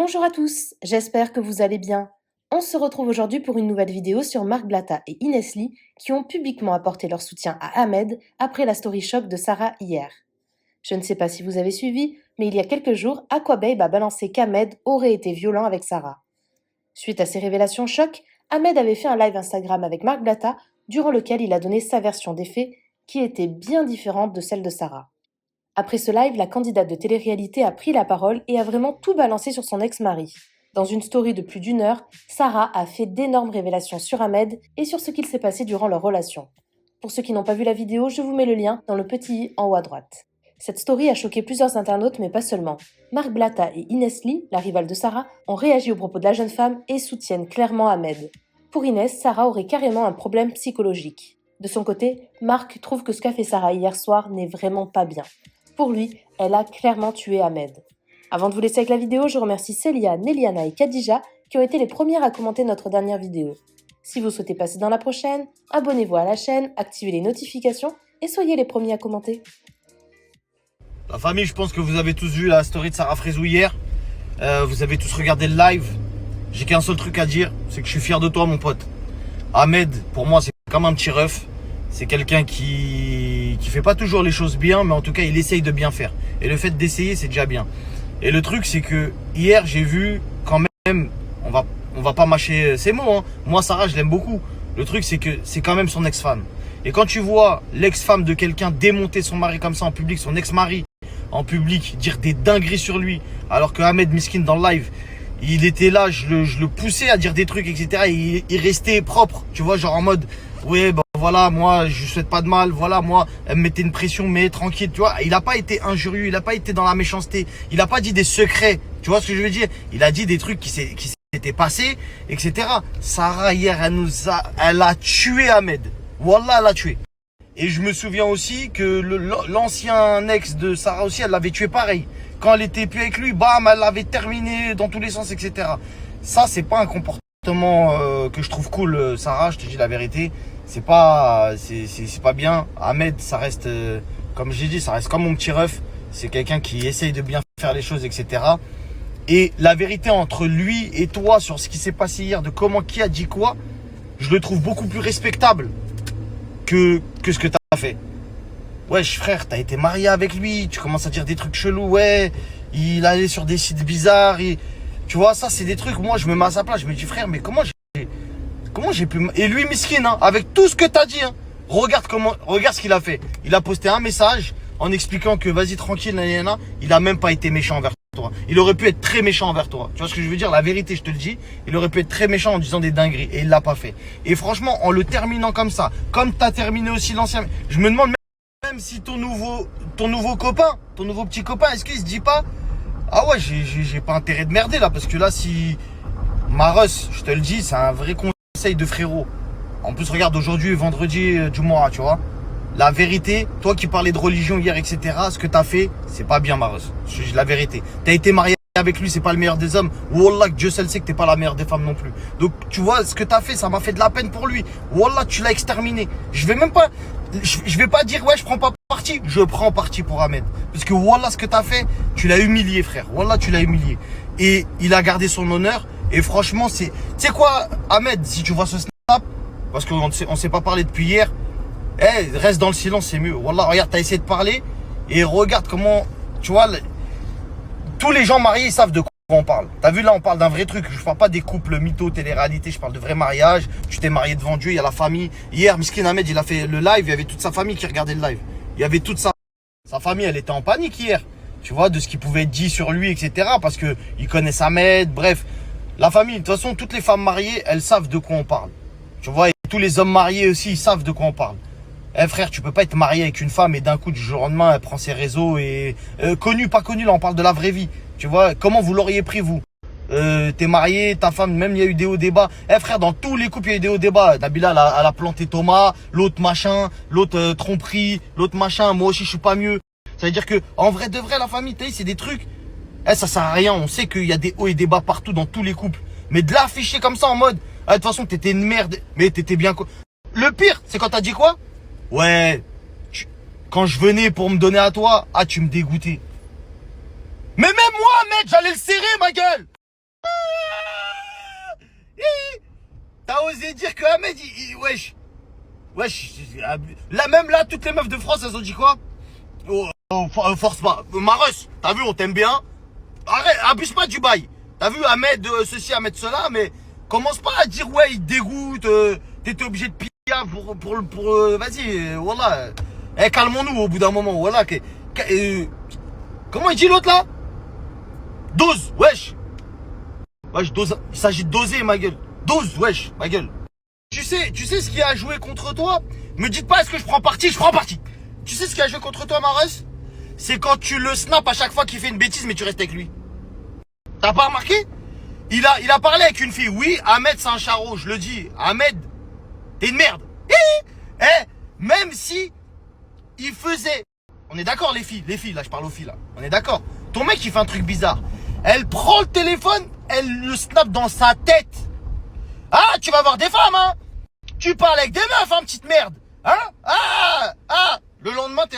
Bonjour à tous, j'espère que vous allez bien. On se retrouve aujourd'hui pour une nouvelle vidéo sur Marc Blatta et Inès Lee qui ont publiquement apporté leur soutien à Ahmed après la story shock de Sarah hier. Je ne sais pas si vous avez suivi, mais il y a quelques jours, Aquababe a balancé qu'Ahmed aurait été violent avec Sarah. Suite à ces révélations choc, Ahmed avait fait un live Instagram avec Marc Blatta durant lequel il a donné sa version des faits qui était bien différente de celle de Sarah. Après ce live, la candidate de télé-réalité a pris la parole et a vraiment tout balancé sur son ex-mari. Dans une story de plus d'1 heure, Sarah a fait d'énormes révélations sur Ahmed et sur ce qu'il s'est passé durant leur relation. Pour ceux qui n'ont pas vu la vidéo, je vous mets le lien dans le petit i en haut à droite. Cette story a choqué plusieurs internautes, mais pas seulement. Marc Blatta et Inès Lee, la rivale de Sarah, ont réagi aux propos de la jeune femme et soutiennent clairement Ahmed. Pour Inès, Sarah aurait carrément un problème psychologique. De son côté, Marc trouve que ce qu'a fait Sarah hier soir n'est vraiment pas bien. Pour lui, elle a clairement tué Ahmed. Avant de vous laisser avec la vidéo, je remercie Célia, Néliana et Khadija qui ont été les premières à commenter notre dernière vidéo. Si vous souhaitez passer dans la prochaine, abonnez-vous à la chaîne, activez les notifications et soyez les premiers à commenter. La famille, je pense que vous avez tous vu la story de Sarah Frézou hier. Vous avez tous regardé le live. J'ai qu'un seul truc à dire, c'est que je suis fier de toi mon pote. Ahmed, pour moi, c'est comme un petit ref. C'est quelqu'un qui fait pas toujours les choses bien, mais en tout cas, il essaye de bien faire. Et le fait d'essayer, c'est déjà bien. Et le truc, c'est que hier, j'ai vu quand même, on va pas mâcher ces mots, hein. Moi, Sarah, je l'aime beaucoup. Le truc, c'est que c'est quand même son ex-femme. Et quand tu vois l'ex-femme de quelqu'un démonter son mari comme ça en public, son ex-mari en public, dire des dingueries sur lui, alors que Ahmed Miskin dans le live, il était là, je le poussais à dire des trucs, etc. Et il restait propre, tu vois, genre en mode, ouais, bah voilà, moi, je souhaite pas de mal, voilà, moi, elle me mettait une pression, mais tranquille, tu vois. Il a pas été injurieux, il a pas été dans la méchanceté, il a pas dit des secrets, tu vois ce que je veux dire. Il a dit des trucs qui s'étaient passés, etc. Sarah, hier, elle a tué Ahmed. Wallah, elle l'a tué. Et je me souviens aussi que l'ancien ex de Sarah aussi, elle l'avait tué pareil. Quand elle était plus avec lui, bam, elle l'avait terminé dans tous les sens, etc. Ça, c'est pas un comportement que je trouve cool, Sarah, je te dis la vérité. C'est pas bien. Ahmed, ça reste, comme j'ai dit, ça reste comme mon petit ref. C'est quelqu'un qui essaye de bien faire les choses, etc. Et la vérité entre lui et toi sur ce qui s'est passé hier, de comment qui a dit quoi, je le trouve beaucoup plus respectable que ce que t'as fait. Wesh frère, t'as été marié avec lui, tu commences à dire des trucs chelous, ouais, il allait sur des sites bizarres, tu vois, ça c'est des trucs, moi je me mets à sa place, je me dis frère, mais comment j'ai pu... Et lui miskin, hein, avec tout ce que t'as dit, hein, regarde ce qu'il a fait. Il a posté un message en expliquant que vas-y tranquille, nanana, il a même pas été méchant envers toi. Il aurait pu être très méchant envers toi. Tu vois ce que je veux dire? La vérité, je te le dis, il aurait pu être très méchant en disant des dingueries et il l'a pas fait. Et franchement, en le terminant comme ça, comme t'as terminé aussi l'ancien, je me demande même si ton nouveau copain, ton nouveau petit copain, est-ce qu'il se dit pas, ah ouais, j'ai pas intérêt de merder là, parce que là, si Maros, je te le dis, c'est un vrai conseil de frérot. En plus, regarde, aujourd'hui, vendredi du mois, tu vois. La vérité, toi qui parlais de religion hier, etc., ce que t'as fait, c'est pas bien, Maros. Je dis la vérité. T'as été marié avec lui, c'est pas le meilleur des hommes. Wallah, que Dieu seul sait que t'es pas la meilleure des femmes non plus. Donc, tu vois, ce que t'as fait, ça m'a fait de la peine pour lui. Wallah, tu l'as exterminé. Je vais pas dire, ouais, je prends pas parti. Je prends parti pour Ahmed. Parce que Wallah, ce que t'as fait, tu l'as humilié, frère. Wallah, tu l'as humilié. Et il a gardé son honneur. Et franchement, tu sais quoi, Ahmed, si tu vois ce snap, parce qu'on s'est pas parlé depuis hier, reste dans le silence, c'est mieux. Wallah, regarde, t'as essayé de parler. Et regarde comment, tu vois, tous les gens mariés, ils savent de quoi on parle. T'as vu, là, on parle d'un vrai truc. Je parle pas des couples mythos, télé-réalité. Je parle de vrai mariage. Tu t'es marié devant Dieu, il y a la famille. Hier, Miskin Ahmed, il a fait le live. Il y avait toute sa famille qui regardait le live. Il y avait toute sa famille, elle était en panique hier. Tu vois, de ce qui pouvait être dit sur lui, etc. Parce que ils connaissent Ahmed. Bref, la famille, de toute façon, toutes les femmes mariées, elles savent de quoi on parle. Tu vois, et tous les hommes mariés aussi, ils savent de quoi on parle. Frère, tu peux pas être marié avec une femme et d'un coup, du jour au lendemain, elle prend ses réseaux et... connu, pas connu, là, on parle de la vraie vie. Tu vois, comment vous l'auriez pris, vous? T'es marié, ta femme, même il y a eu des hauts débats. Frère, dans tous les couples, il y a eu des hauts débats. Nabila, elle a planté Thomas, l'autre machin, l'autre tromperie, l'autre machin, moi aussi, je suis pas mieux. Ça veut dire que, en vrai de vrai, la famille, t'as vu, c'est des trucs... ça sert à rien, on sait qu'il y a des hauts et des bas partout dans tous les couples. Mais de l'afficher comme ça en mode... de toute façon, t'étais une merde, mais t'étais bien... Le pire, c'est quand t'as dit quoi? Ouais, quand je venais pour me donner à toi, tu me dégoûtais. Mais même moi, mec, j'allais le serrer, ma gueule. T'as osé dire que Ahmed, wesh. Wesh. Là, même là, toutes les meufs de France, elles ont dit quoi? Force pas. Maros, t'as vu, on t'aime bien. Arrête, abuse pas du bail. T'as vu, Ahmed, ceci, Ahmed, cela, mais commence pas à dire, ouais, il dégoûte, t'étais obligé de piller vas-y, voilà. Eh, calmons-nous au bout d'un moment, voilà. Comment il dit l'autre là? Dose, wesh. Wesh, dose. Il s'agit de doser, ma gueule. Dose, wesh, ma gueule. Tu sais ce qui a joué contre toi? Me dites pas est-ce que je prends parti, je prends parti. Tu sais ce qui a joué contre toi, Maros? C'est quand tu le snaps à chaque fois qu'il fait une bêtise, mais tu restes avec lui. T'as pas remarqué? Il a parlé avec une fille. Oui, Ahmed, c'est un charreau, je le dis. Ahmed, t'es une merde. Même si il faisait... On est d'accord, les filles, là, je parle aux filles, là. On est d'accord. Ton mec, il fait un truc bizarre. Elle prend le téléphone, elle le snap dans sa tête. Ah, tu vas voir des femmes, hein? Tu parles avec des meufs, hein, petite merde. Hein? Le lendemain, t'es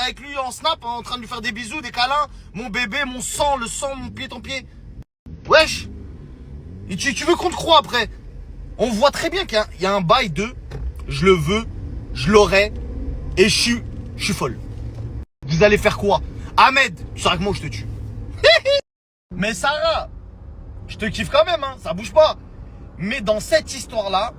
avec lui en snap, en train de lui faire des bisous, des câlins. Mon bébé, mon sang, le sang, mon pied, ton pied. Wesh. Et tu veux qu'on te croie après? On voit très bien qu'il y a un bail de je le veux, je l'aurai, et je suis folle. Vous allez faire quoi? Ahmed, tu sauras que moi je te tue. Mais Sarah, je te kiffe quand même, hein, ça bouge pas. Mais dans cette histoire-là,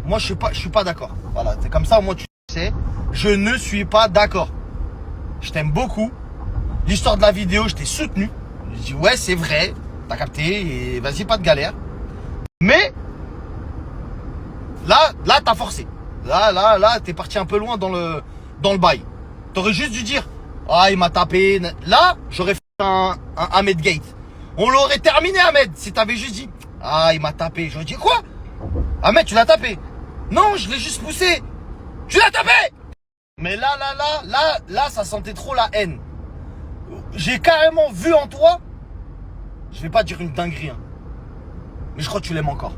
moi je suis pas d'accord. Voilà, c'est comme ça, moi tu sais, je ne suis pas d'accord. Je t'aime beaucoup. L'histoire de la vidéo, je t'ai soutenu. Je dis ouais, c'est vrai, t'as capté, et vas-y, pas de galère. Mais là, t'as forcé. Là, t'es parti un peu loin dans le bail. T'aurais juste dû dire, ah, il m'a tapé. Là, j'aurais fait un Ahmed Gate. On l'aurait terminé, Ahmed, si t'avais juste dit, ah, il m'a tapé. J'aurais dit, quoi? Ahmed, tu l'as tapé? Non, je l'ai juste poussé. Tu l'as tapé? Mais là, ça sentait trop la haine. J'ai carrément vu en toi, je vais pas dire une dinguerie, hein, mais je crois que tu l'aimes encore.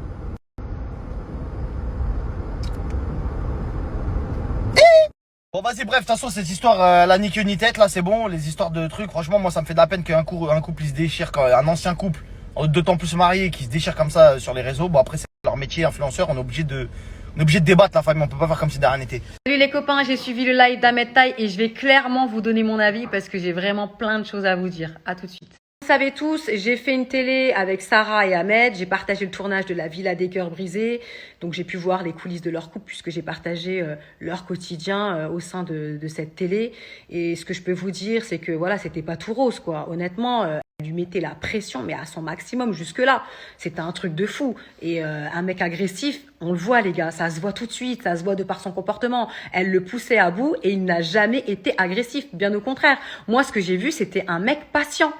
Bon, vas-y, bref, de toute façon, cette histoire, la ni queue ni tête, là, c'est bon. Les histoires de trucs, franchement, moi, ça me fait de la peine qu'un couple, il se déchire, quand un ancien couple, d'autant plus marié, qui se déchire comme ça sur les réseaux. Bon, après, c'est leur métier, influenceur, on est obligé de débattre, la famille, on peut pas faire comme si de rien n'était. Salut les copains, j'ai suivi le live d'Ahmed Taï et je vais clairement vous donner mon avis parce que j'ai vraiment plein de choses à vous dire. À tout de suite. Vous savez tous, j'ai fait une télé avec Sarah et Ahmed, j'ai partagé le tournage de La Villa des Cœurs Brisés, donc j'ai pu voir les coulisses de leur couple puisque j'ai partagé leur quotidien au sein de cette télé. Et ce que je peux vous dire, c'est que voilà, c'était pas tout rose, quoi. Honnêtement, elle lui mettait la pression, mais à son maximum jusque-là. C'était un truc de fou. Et un mec agressif, on le voit les gars, ça se voit tout de suite, ça se voit de par son comportement. Elle le poussait à bout et il n'a jamais été agressif, bien au contraire. Moi, ce que j'ai vu, c'était un mec patient.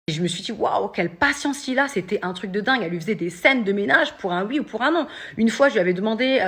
Je me suis dit, waouh, quelle patience il a, c'était un truc de dingue. Elle lui faisait des scènes de ménage pour un oui ou pour un non. Une fois, je lui avais demandé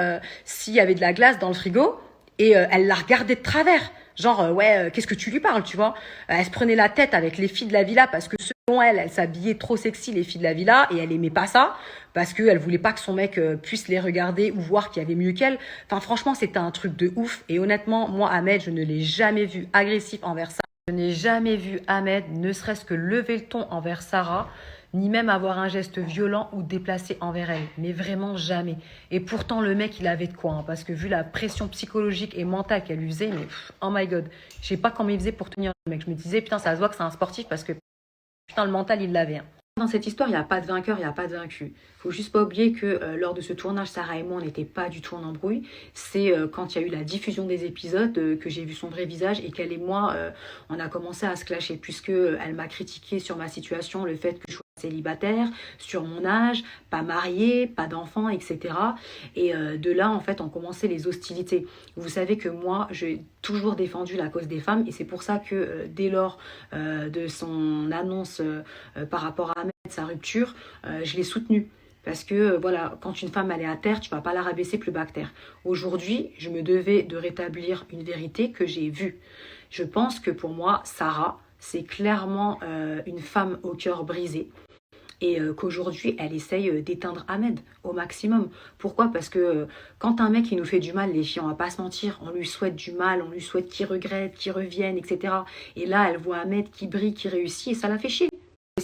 s'il y avait de la glace dans le frigo et elle la regardait de travers. Genre, qu'est-ce que tu lui parles, tu vois? Elle se prenait la tête avec les filles de la villa parce que selon elle, elle s'habillait trop sexy, les filles de la villa, et elle aimait pas ça parce qu'elle voulait pas que son mec puisse les regarder ou voir qu'il y avait mieux qu'elle. Enfin, franchement, c'était un truc de ouf. Et honnêtement, moi, Ahmed, je ne l'ai jamais vu agressif envers ça. Je n'ai jamais vu Ahmed ne serait-ce que lever le ton envers Sarah, ni même avoir un geste violent ou déplacé envers elle. Mais vraiment jamais. Et pourtant, le mec, il avait de quoi. Hein, parce que vu la pression psychologique et mentale qu'elle lui faisait, mais oh my god. Je sais pas comment il faisait pour tenir le mec. Je me disais, putain, ça se voit que c'est un sportif parce que putain, le mental, il l'avait. Hein. Dans cette histoire, il n'y a pas de vainqueur, il n'y a pas de vaincu. Faut juste pas oublier que lors de ce tournage, Sarah et moi, on n'était pas du tout en embrouille. C'est quand il y a eu la diffusion des épisodes que j'ai vu son vrai visage et qu'elle et moi, on a commencé à se clasher puisque elle m'a critiqué sur ma situation, le fait que je sois célibataire, sur mon âge, pas mariée, pas d'enfants, etc. Et de là, en fait, ont commencé les hostilités. Vous savez que moi, j'ai toujours défendu la cause des femmes et c'est pour ça que dès lors de son annonce par rapport à sa rupture, je l'ai soutenue. Parce que voilà, quand une femme elle est à terre, tu vas pas la rabaisser plus bas que terre. Aujourd'hui, je me devais de rétablir une vérité que j'ai vue. Je pense que pour moi, Sarah, c'est clairement une femme au cœur brisé. Et qu'aujourd'hui, elle essaye d'éteindre Ahmed au maximum. Pourquoi? Parce que quand un mec il nous fait du mal, les filles, on va pas se mentir, on lui souhaite du mal, on lui souhaite qu'il regrette, qu'il revienne, etc. Et là, elle voit Ahmed qui brille, qui réussit, et ça la fait chier.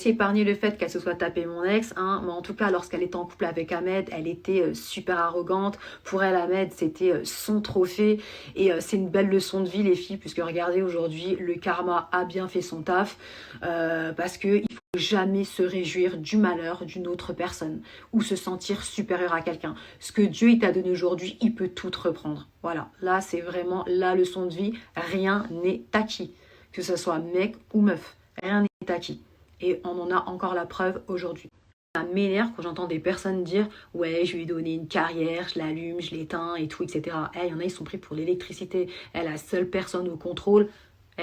aussi épargné le fait qu'elle se soit tapée mon ex, hein, mais en tout cas, lorsqu'elle était en couple avec Ahmed, elle était super arrogante. Pour elle, Ahmed, c'était son trophée. Et c'est une belle leçon de vie, les filles, puisque regardez, aujourd'hui, le karma a bien fait son taf, parce qu'il faut jamais se réjouir du malheur d'une autre personne ou se sentir supérieur à quelqu'un. Ce que Dieu il t'a donné aujourd'hui, il peut tout te reprendre. Voilà, là, c'est vraiment la leçon de vie. Rien n'est acquis, que ce soit mec ou meuf. Rien n'est acquis. Et on en a encore la preuve aujourd'hui. Ça m'énerve quand j'entends des personnes dire « Ouais, je lui ai donné une carrière, je l'allume, je l'éteins et tout, etc. » Il y en a, ils sont pris pour l'électricité. La seule personne au contrôle,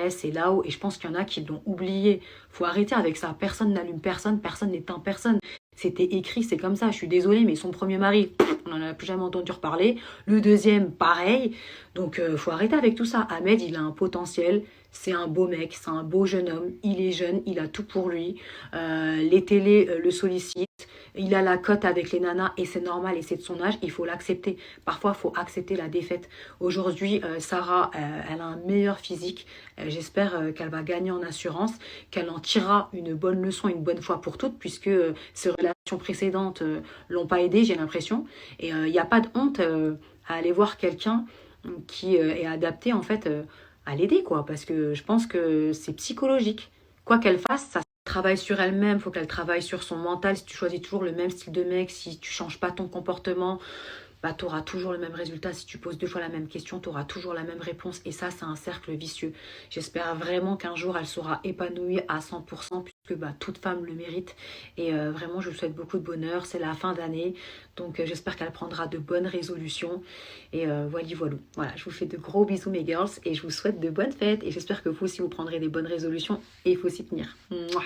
c'est là-haut. Et je pense qu'il y en a qui l'ont oublié. Faut arrêter avec ça. Personne n'allume personne, personne n'éteint personne. C'était écrit, c'est comme ça. Je suis désolée, mais son premier mari, on n'en a plus jamais entendu reparler. Le deuxième, pareil. Donc, faut arrêter avec tout ça. Ahmed, il a un potentiel. C'est un beau mec, c'est un beau jeune homme. Il est jeune, il a tout pour lui. Les télés le sollicitent. Il a la cote avec les nanas et c'est normal et c'est de son âge. Il faut l'accepter. Parfois, il faut accepter la défaite. Aujourd'hui, Sarah, elle a un meilleur physique. J'espère qu'elle va gagner en assurance, qu'elle en tirera une bonne leçon une bonne fois pour toutes, puisque ses relations précédentes l'ont pas aidée, j'ai l'impression. Et il n'y a pas de honte à aller voir quelqu'un qui est adapté en fait à l'aider, quoi, parce que je pense que c'est psychologique. Quoi qu'elle fasse, ça travaille sur elle-même, faut qu'elle travaille sur son mental. Si tu choisis toujours le même style de mec, si tu changes pas ton comportement, bah, tu auras toujours le même résultat. Si tu poses 2 fois la même question, tu auras toujours la même réponse. Et ça, c'est un cercle vicieux. J'espère vraiment qu'un jour, elle sera épanouie à 100%, puisque bah, toute femme le mérite. Et vraiment, je vous souhaite beaucoup de bonheur. C'est la fin d'année. Donc, j'espère qu'elle prendra de bonnes résolutions. Et voilà, je vous fais de gros bisous, mes girls. Et je vous souhaite de bonnes fêtes. Et j'espère que vous aussi, vous prendrez des bonnes résolutions. Et il faut s'y tenir. Mouah.